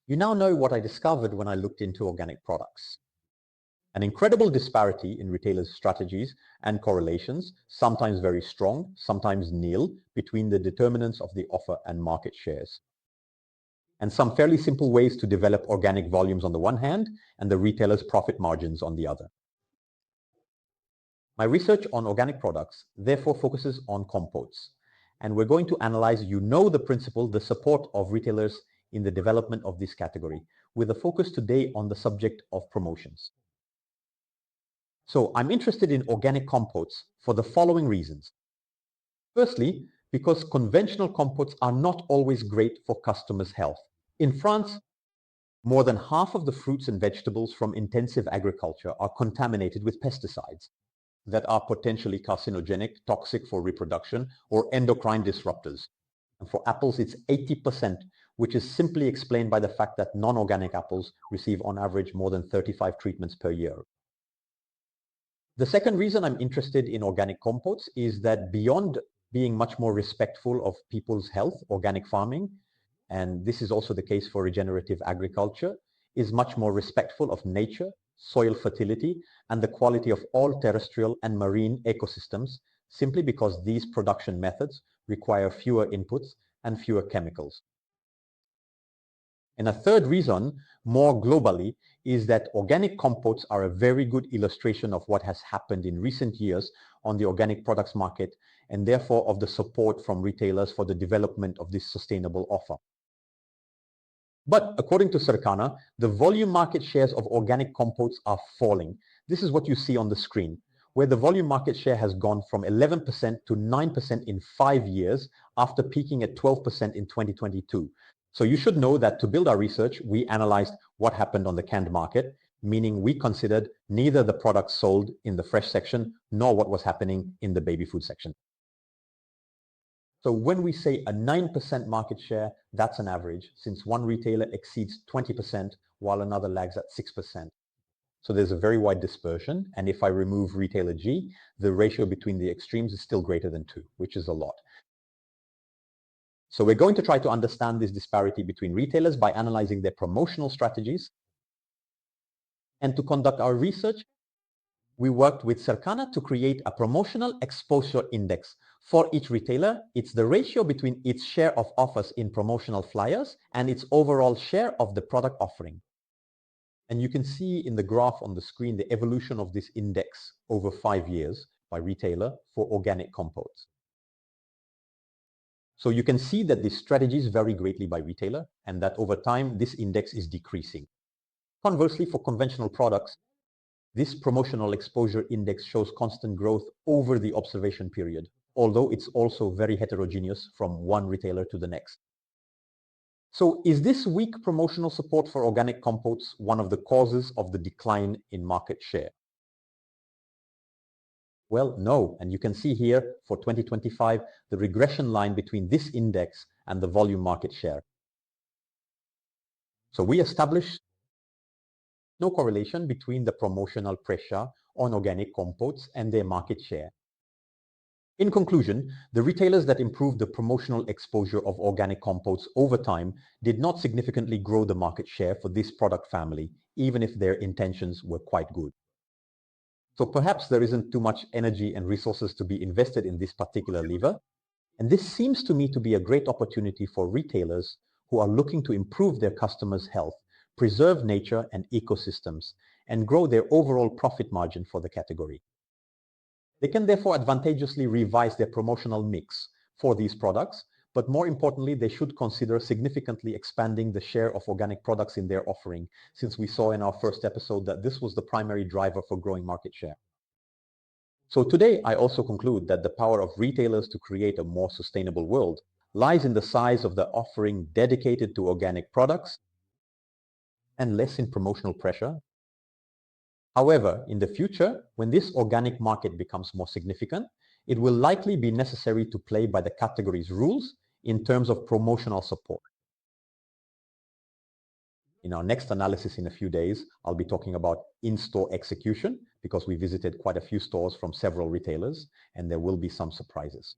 You now know what I discovered when I looked into organic products. An incredible disparity in retailers' strategies and correlations, sometimes very strong, sometimes nil, between the determinants of the offer and market shares. And some fairly simple ways to develop organic volumes on the one hand and the retailer's profit margins on the other. My research on organic products therefore focuses on compotes, and we're going to analyze, the principle, the support of retailers in the development of this category, with a focus today on the subject of promotions. So I'm interested in organic compotes for the following reasons. Firstly, because conventional compotes are not always great for customers' health. In France, more than half of the fruits and vegetables from intensive agriculture are contaminated with pesticides that are potentially carcinogenic, toxic for reproduction, or endocrine disruptors. And for apples, it's 80%, which is simply explained by the fact that non-organic apples receive on average more than 35 treatments per year. The second reason I'm interested in organic compotes is that beyond being much more respectful of people's health, organic farming, and this is also the case for regenerative agriculture, is much more respectful of nature, soil fertility, and the quality of all terrestrial and marine ecosystems, simply because these production methods require fewer inputs and fewer chemicals. And a third reason, more globally, is that organic compotes are a very good illustration of what has happened in recent years on the organic products market, and therefore of the support from retailers for the development of this sustainable offer. But according to Circana, the volume market shares of organic compotes are falling. This is what you see on the screen, where the volume market share has gone from 11% to 9% in 5 years after peaking at 12% in 2022. So you should know that to build our research, we analyzed what happened on the canned market, meaning we considered neither the products sold in the fresh section nor what was happening in the baby food section. So when we say a 9% market share, that's an average, since one retailer exceeds 20% while another lags at 6%. So there's a very wide dispersion, and if I remove retailer G, the ratio between the extremes is still greater than 2, which is a lot. So we're going to try to understand this disparity between retailers by analyzing their promotional strategies. And to conduct our research, we worked with Circana to create a promotional exposure index. For each retailer, it's the ratio between its share of offers in promotional flyers and its overall share of the product offering. And you can see in the graph on the screen the evolution of this index over 5 years by retailer for organic compotes. So you can see that these strategies vary greatly by retailer and that over time this index is decreasing. Conversely, for conventional products, this promotional exposure index shows constant growth over the observation period, although it's also very heterogeneous from one retailer to the next. So is this weak promotional support for organic compotes one of the causes of the decline in market share? Well, no, and you can see here for 2025 the regression line between this index and the volume market share. So we established no correlation between the promotional pressure on organic compotes and their market share. In conclusion, the retailers that improved the promotional exposure of organic compotes over time did not significantly grow the market share for this product family, even if their intentions were quite good. So perhaps there isn't too much energy and resources to be invested in this particular lever, and this seems to me to be a great opportunity for retailers who are looking to improve their customers' health, preserve nature and ecosystems, and grow their overall profit margin for the category. They can therefore advantageously revise their promotional mix for these products, but more importantly, they should consider significantly expanding the share of organic products in their offering, since we saw in our first episode that this was the primary driver for growing market share. So today, I also conclude that the power of retailers to create a more sustainable world lies in the size of the offering dedicated to organic products and less in promotional pressure. However, in the future, when this organic market becomes more significant, it will likely be necessary to play by the category's rules in terms of promotional support. In our next analysis in a few days, I'll be talking about in-store execution, because we visited quite a few stores from several retailers, and there will be some surprises.